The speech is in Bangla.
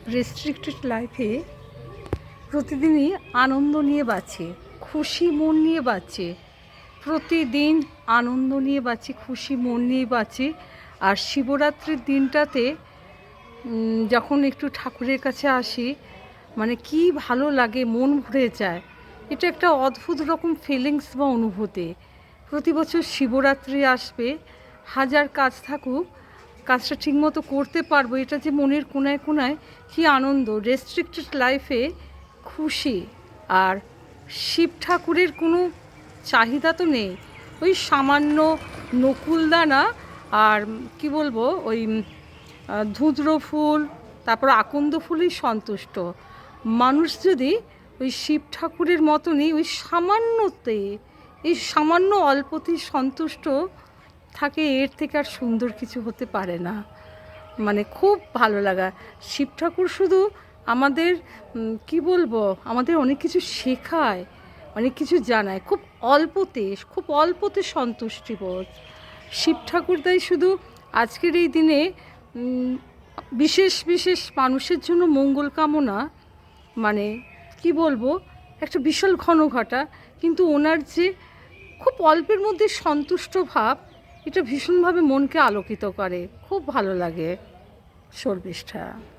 রেস্ট্রিক্টেড লাইফে প্রতিদিনই আনন্দ নিয়ে বাঁচে, খুশি মন নিয়ে বাঁচে, প্রতিদিন আনন্দ নিয়ে বাঁচে, খুশি মন নিয়ে বাঁচে। আর শিবরাত্রির দিনটাতে যখন একটু ঠাকুরের কাছে আসি, মানে কি ভালো লাগে, মন ভরে যায়। এটা একটা অদ্ভুত রকম ফিলিংস বা অনুভূতি। প্রতি বছর শিবরাত্রি আসবে, হাজার কাজ থাকুক, কাজটা ঠিকমতো করতে পারবো, এটা যে মনের কোনায় কোনায় কী আনন্দ। রেস্ট্রিক্টেড লাইফে খুশি। আর শিব ঠাকুরের কোনো চাহিদা তো নেই, ওই সামান্য নকুলদানা আর কি বলবো, ওই ধুদ্র ফুল, তারপর আকন্দ ফুলই সন্তুষ্ট। মানুষ যদি ওই শিব ঠাকুরের মতনই ওই সামান্যতে, এই সামান্য অল্পতেই সন্তুষ্ট থাকে, এর থেকে আর সুন্দর কিছু হতে পারে না। মানে খুব ভালো লাগা। শিব ঠাকুর শুধু আমাদের কি বলবো, আমাদের অনেক কিছু শেখায়, অনেক কিছু জানায়, খুব অল্পতে সন্তুষ্টিবোধ। শিব ঠাকুর তাই শুধু আজকের এই দিনে বিশেষ বিশেষ মানুষের জন্য মঙ্গল কামনা, মানে কি বলবো, একটা বিশাল ঘন ঘটা, কিন্তু ওনার যে খুব অল্পের মধ্যে সন্তুষ্ট ভাব, এটা ভীষণভাবে মনকে আলোকিত করে। খুব ভালো লাগে। শর্মিষ্ঠা।